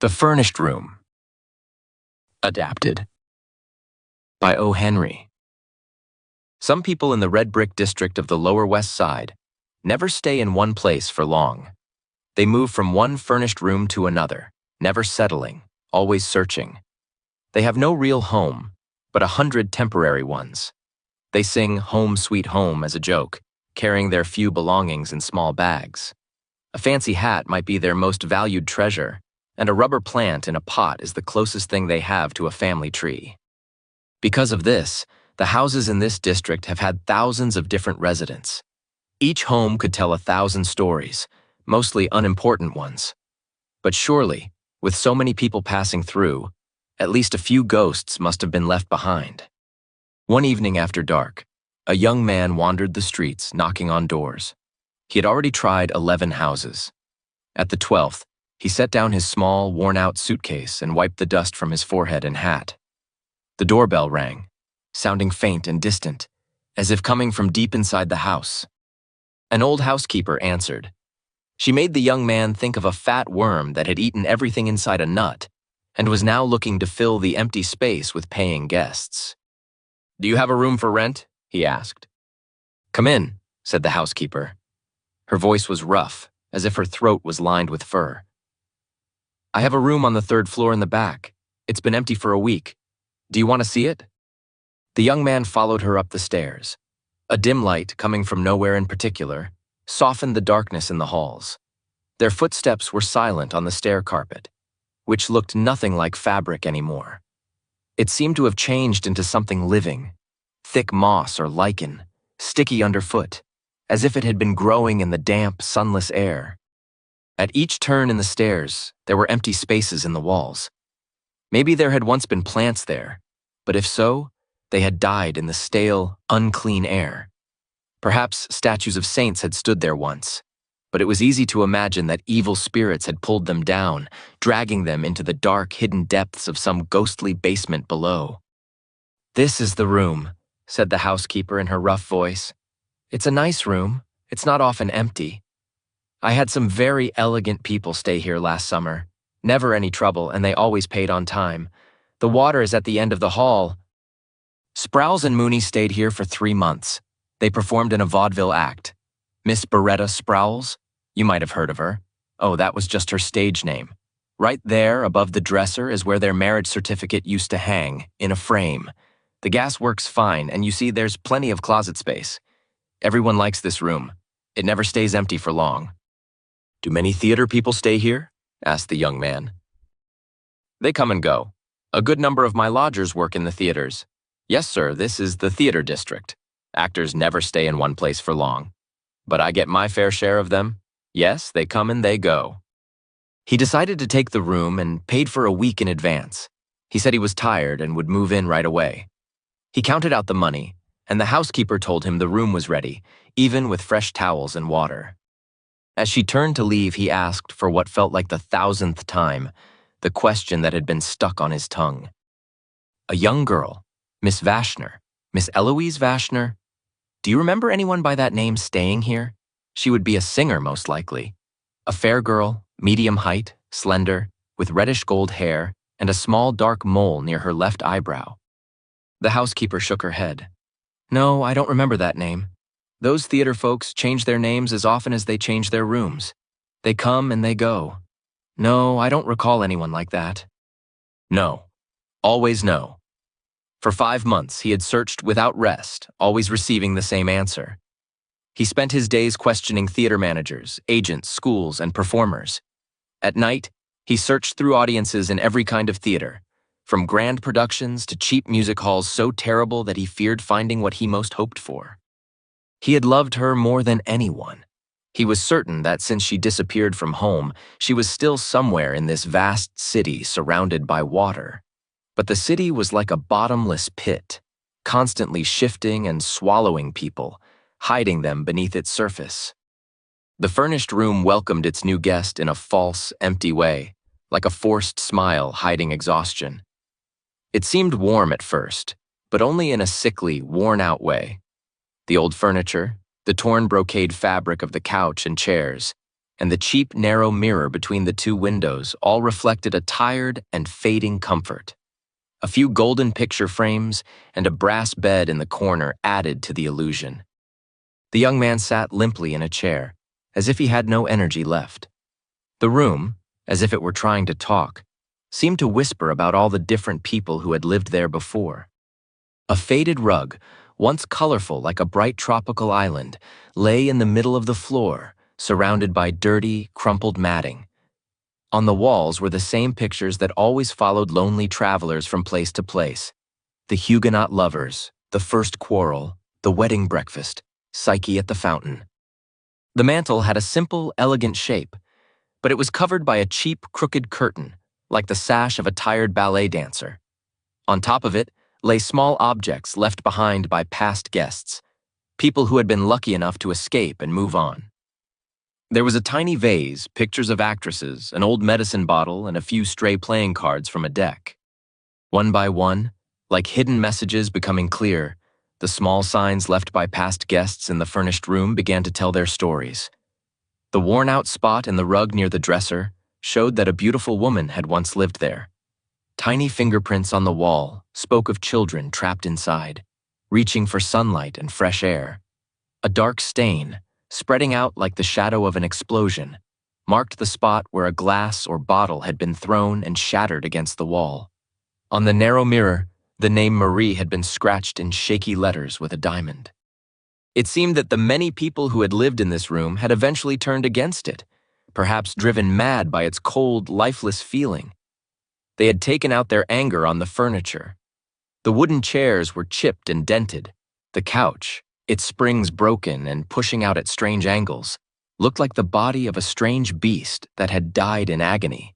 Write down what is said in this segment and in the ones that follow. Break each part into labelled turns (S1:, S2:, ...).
S1: The Furnished Room. Adapted by O. Henry. Some people in the red brick district of the Lower West Side never stay in one place for long. They move from one furnished room to another, never settling, always searching. They have no real home, but 100 temporary ones. They sing "Home Sweet Home" as a joke, carrying their few belongings in small bags. A fancy hat might be their most valued treasure, and a rubber plant in a pot is the closest thing they have to a family tree. Because of this, the houses in this district have had thousands of different residents. Each home could tell 1,000 stories, mostly unimportant ones. But surely, with so many people passing through, at least a few ghosts must have been left behind. One evening after dark, a young man wandered the streets, knocking on doors. He had already tried 11 houses. At the 12th, he set down his small, worn-out suitcase and wiped the dust from his forehead and hat. The doorbell rang, sounding faint and distant, as if coming from deep inside the house. An old housekeeper answered. She made the young man think of a fat worm that had eaten everything inside a nut and was now looking to fill the empty space with paying guests. "Do you have a room for rent?" he asked. "Come in," said the housekeeper. Her voice was rough, as if her throat was lined with fur. "I have a room on the 3rd floor in the back. It's been empty for a week. Do you want to see it?" The young man followed her up the stairs. A dim light, coming from nowhere in particular, softened the darkness in the halls. Their footsteps were silent on the stair carpet, which looked nothing like fabric anymore. It seemed to have changed into something living, thick moss or lichen, sticky underfoot, as if it had been growing in the damp, sunless air. At each turn in the stairs, there were empty spaces in the walls. Maybe there had once been plants there, but if so, they had died in the stale, unclean air. Perhaps statues of saints had stood there once, but it was easy to imagine that evil spirits had pulled them down, dragging them into the dark, hidden depths of some ghostly basement below. "This is the room," said the housekeeper in her rough voice. "It's a nice room. It's not often empty. I had some very elegant people stay here last summer. Never any trouble, and they always paid on time. The water is at the end of the hall." Sprouse and Mooney stayed here for 3 months. They performed in a vaudeville act. Miss Beretta Sprouse? You might have heard of her. Oh, that was just her stage name. Right there, above the dresser, is where their marriage certificate used to hang, in a frame. The gas works fine, and you see there's plenty of closet space. Everyone likes this room. It never stays empty for long. "Do many theater people stay here?" asked the young man. "They come and go. A good number of my lodgers work in the theaters. Yes, sir, this is the theater district. Actors never stay in one place for long. But I get my fair share of them. Yes, they come and they go." He decided to take the room and paid for a week in advance. He said he was tired and would move in right away. He counted out the money, and the housekeeper told him the room was ready, even with fresh towels and water. As she turned to leave, he asked, for what felt like the 1,000th time, the question that had been stuck on his tongue. "A young girl, Miss Vashner, Miss Eloise Vashner. Do you remember anyone by that name staying here? She would be a singer, most likely. A fair girl, medium height, slender, with reddish gold hair and a small dark mole near her left eyebrow." The housekeeper shook her head. "No, I don't remember that name. Those theater folks change their names as often as they change their rooms. They come and they go. No, I don't recall anyone like that." No. Always no. For 5 months, he had searched without rest, always receiving the same answer. He spent his days questioning theater managers, agents, schools, and performers. At night, he searched through audiences in every kind of theater, from grand productions to cheap music halls so terrible that he feared finding what he most hoped for. He had loved her more than anyone. He was certain that since she disappeared from home, she was still somewhere in this vast city surrounded by water. But the city was like a bottomless pit, constantly shifting and swallowing people, hiding them beneath its surface. The furnished room welcomed its new guest in a false, empty way, like a forced smile hiding exhaustion. It seemed warm at first, but only in a sickly, worn-out way. The old furniture, the torn brocade fabric of the couch and chairs, and the cheap, narrow mirror between the two windows all reflected a tired and fading comfort. A few golden picture frames and a brass bed in the corner added to the illusion. The young man sat limply in a chair, as if he had no energy left. The room, as if it were trying to talk, seemed to whisper about all the different people who had lived there before. A faded rug, once colorful like a bright tropical island, lay in the middle of the floor, surrounded by dirty, crumpled matting. On the walls were the same pictures that always followed lonely travelers from place to place: the Huguenot lovers, the first quarrel, the wedding breakfast, Psyche at the fountain. The mantel had a simple, elegant shape, but it was covered by a cheap, crooked curtain, like the sash of a tired ballet dancer. On top of it lay small objects left behind by past guests, people who had been lucky enough to escape and move on. There was a tiny vase, pictures of actresses, an old medicine bottle, and a few stray playing cards from a deck. One by one, like hidden messages becoming clear, the small signs left by past guests in the furnished room began to tell their stories. The worn-out spot in the rug near the dresser showed that a beautiful woman had once lived there. Tiny fingerprints on the wall spoke of children trapped inside, reaching for sunlight and fresh air. A dark stain, spreading out like the shadow of an explosion, marked the spot where a glass or bottle had been thrown and shattered against the wall. On the narrow mirror, the name Marie had been scratched in shaky letters with a diamond. It seemed that the many people who had lived in this room had eventually turned against it, perhaps driven mad by its cold, lifeless feeling. They had taken out their anger on the furniture. The wooden chairs were chipped and dented. The couch, its springs broken and pushing out at strange angles, looked like the body of a strange beast that had died in agony.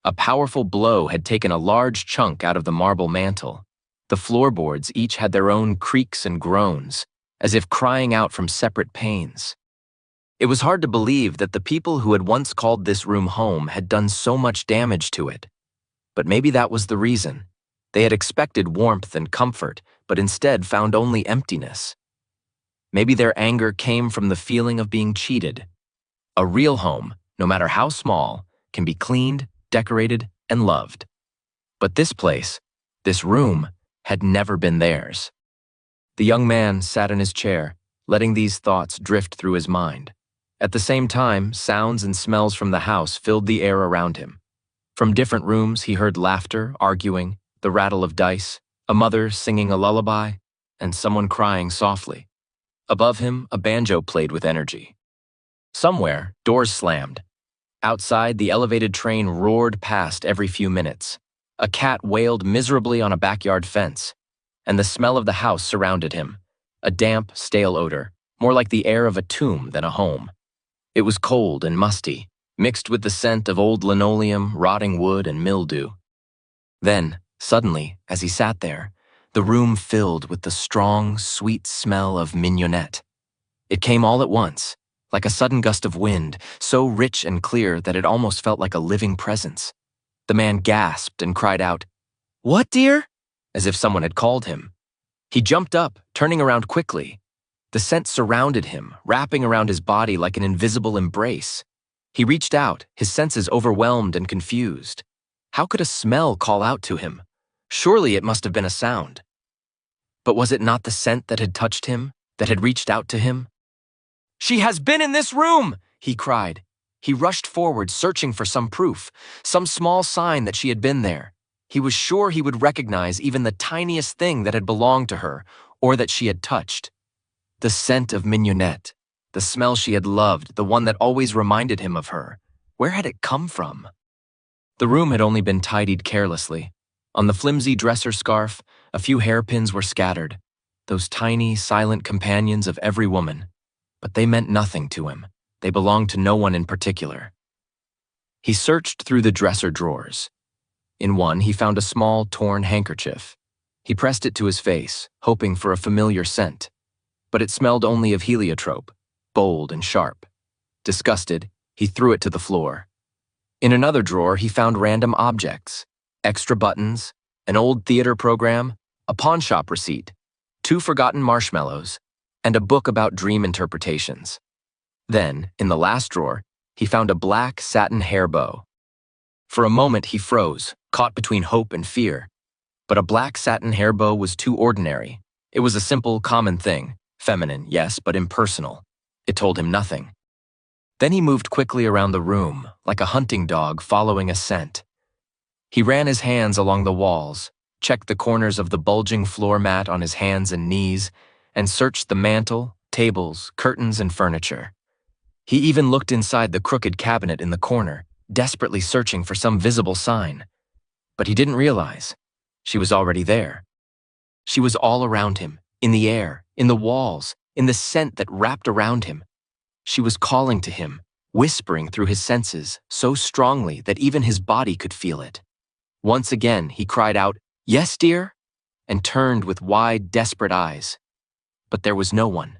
S1: A powerful blow had taken a large chunk out of the marble mantel. The floorboards each had their own creaks and groans, as if crying out from separate pains. It was hard to believe that the people who had once called this room home had done so much damage to it. But maybe that was the reason. They had expected warmth and comfort, but instead found only emptiness. Maybe their anger came from the feeling of being cheated. A real home, no matter how small, can be cleaned, decorated, and loved. But this place, this room, had never been theirs. The young man sat in his chair, letting these thoughts drift through his mind. At the same time, sounds and smells from the house filled the air around him. From different rooms, he heard laughter, arguing, the rattle of dice, a mother singing a lullaby, and someone crying softly. Above him, a banjo played with energy. Somewhere, doors slammed. Outside, the elevated train roared past every few minutes. A cat wailed miserably on a backyard fence, and the smell of the house surrounded him, a damp, stale odor, more like the air of a tomb than a home. It was cold and musty, mixed with the scent of old linoleum, rotting wood, and mildew. Then, suddenly, as he sat there, the room filled with the strong, sweet smell of mignonette. It came all at once, like a sudden gust of wind, so rich and clear that it almost felt like a living presence. The man gasped and cried out, "What, dear?" as if someone had called him. He jumped up, turning around quickly. The scent surrounded him, wrapping around his body like an invisible embrace. He reached out, his senses overwhelmed and confused. How could a smell call out to him? Surely it must have been a sound. But was it not the scent that had touched him, that had reached out to him? "She has been in this room!" he cried. He rushed forward, searching for some proof, some small sign that she had been there. He was sure he would recognize even the tiniest thing that had belonged to her, or that she had touched. The scent of mignonette, the smell she had loved, the one that always reminded him of her. Where had it come from? The room had only been tidied carelessly. On the flimsy dresser scarf, a few hairpins were scattered, those tiny, silent companions of every woman. But they meant nothing to him. They belonged to no one in particular. He searched through the dresser drawers. In one, he found a small, torn handkerchief. He pressed it to his face, hoping for a familiar scent. But it smelled only of heliotrope, bold and sharp. Disgusted, he threw it to the floor. In another drawer, he found random objects: extra buttons, an old theater program, a pawnshop receipt, 2 forgotten marshmallows, and a book about dream interpretations. Then, in the last drawer, he found a black satin hair bow. For a moment he froze, caught between hope and fear. But a black satin hair bow was too ordinary. It was a simple, common thing. Feminine, yes, but impersonal. It told him nothing. Then he moved quickly around the room, like a hunting dog following a scent. He ran his hands along the walls, checked the corners of the bulging floor mat on his hands and knees, and searched the mantel, tables, curtains, and furniture. He even looked inside the crooked cabinet in the corner, desperately searching for some visible sign. But he didn't realize she was already there. She was all around him, in the air, in the walls, in the scent that wrapped around him. She was calling to him, whispering through his senses so strongly that even his body could feel it. Once again, he cried out, "Yes, dear," and turned with wide, desperate eyes. But there was no one.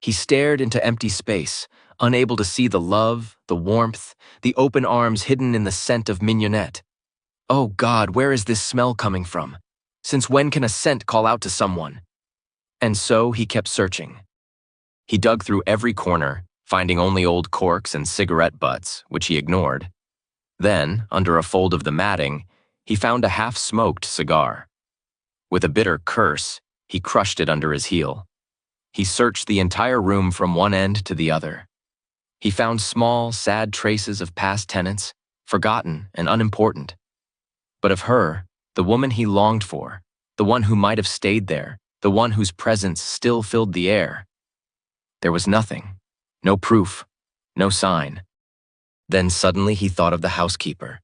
S1: He stared into empty space, unable to see the love, the warmth, the open arms hidden in the scent of mignonette. Oh God, where is this smell coming from? Since when can a scent call out to someone? And so he kept searching. He dug through every corner, finding only old corks and cigarette butts, which he ignored. Then, under a fold of the matting, he found a half-smoked cigar. With a bitter curse, he crushed it under his heel. He searched the entire room from one end to the other. He found small, sad traces of past tenants, forgotten and unimportant. But of her, the woman he longed for, the one who might have stayed there, the one whose presence still filled the air, there was nothing, no proof, no sign. Then suddenly he thought of the housekeeper.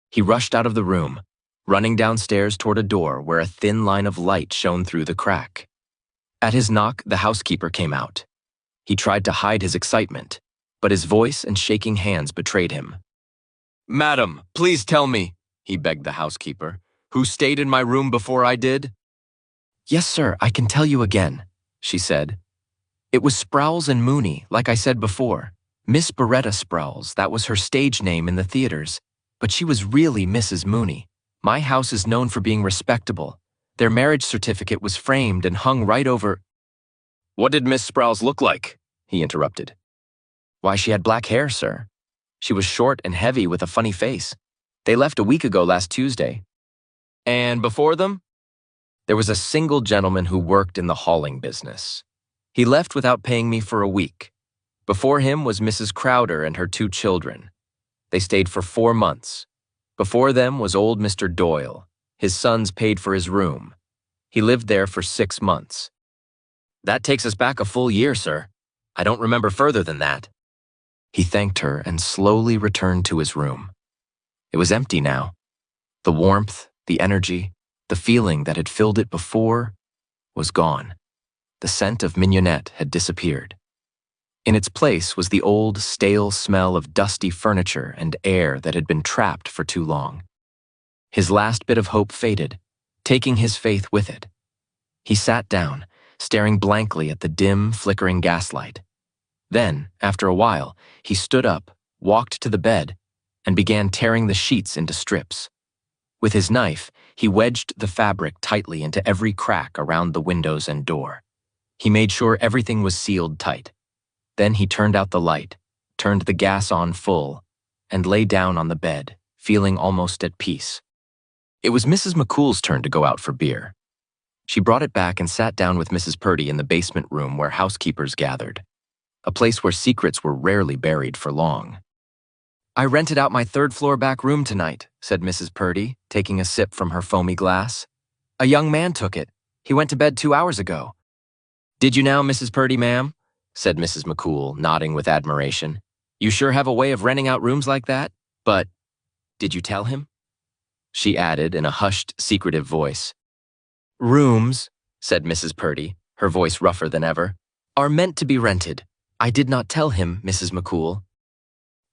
S1: He rushed out of the room, running downstairs toward a door where a thin line of light shone through the crack. At his knock, the housekeeper came out. He tried to hide his excitement, but his voice and shaking hands betrayed him. "Madam, please tell me," he begged the housekeeper, "who stayed in my room before I did?" "Yes, sir, I can tell you again," she said. "It was Sprowls and Mooney, like I said before. Miss Beretta Sprowls, that was her stage name in the theaters. But she was really Mrs. Mooney. My house is known for being respectable. Their marriage certificate was framed and hung right over—" "What did Miss Sprowls look like?" he interrupted. "Why, she had black hair, sir. She was short and heavy with a funny face. They left a week ago last Tuesday." "And before them?" "There was a single gentleman who worked in the hauling business. He left without paying me for a week. Before him was Mrs. Crowder and her 2 children. They stayed for 4 months. Before them was old Mr. Doyle. His sons paid for his room. He lived there for 6 months." "That takes us back a full year, sir. I don't remember further than that." He thanked her and slowly returned to his room. It was empty now. The warmth, the energy, the feeling that had filled it before was gone. The scent of mignonette had disappeared. In its place was the old, stale smell of dusty furniture and air that had been trapped for too long. His last bit of hope faded, taking his faith with it. He sat down, staring blankly at the dim, flickering gaslight. Then, after a while, he stood up, walked to the bed, and began tearing the sheets into strips. With his knife, he wedged the fabric tightly into every crack around the windows and door. He made sure everything was sealed tight. Then he turned out the light, turned the gas on full, and lay down on the bed, feeling almost at peace. It was Mrs. McCool's turn to go out for beer. She brought it back and sat down with Mrs. Purdy in the basement room where housekeepers gathered, a place where secrets were rarely buried for long. "I rented out my 3rd-floor back room tonight," said Mrs. Purdy, taking a sip from her foamy glass. "A young man took it. He went to bed 2 hours ago." "Did you now, Mrs. Purdy, ma'am?" said Mrs. McCool, nodding with admiration. "You sure have a way of renting out rooms like that. But did you tell him?" She added in a hushed, secretive voice. "Rooms," said Mrs. Purdy, her voice rougher than ever, "are meant to be rented. I did not tell him, Mrs. McCool."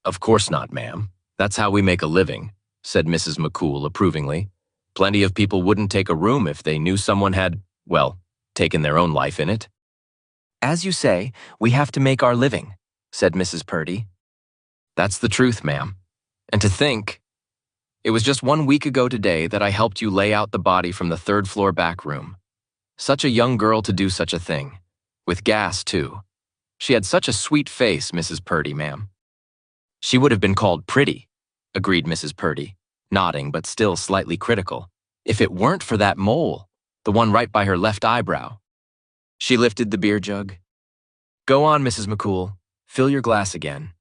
S1: "Of course not, ma'am. That's how we make a living," said Mrs. McCool approvingly. "Plenty of people wouldn't take a room if they knew someone had, well, taken their own life in it." "As you say, we have to make our living," said Mrs. Purdy. "That's the truth, ma'am. And to think, it was just 1 week ago today that I helped you lay out the body from the 3rd-floor back room. Such a young girl to do such a thing. With gas, too. She had such a sweet face, Mrs. Purdy, ma'am." She would have been called pretty, agreed Mrs. Purdy, nodding but still slightly critical, if it weren't for that mole, the one right by her left eyebrow. She lifted the beer jug. Go on, Mrs. McCool. Fill your glass again.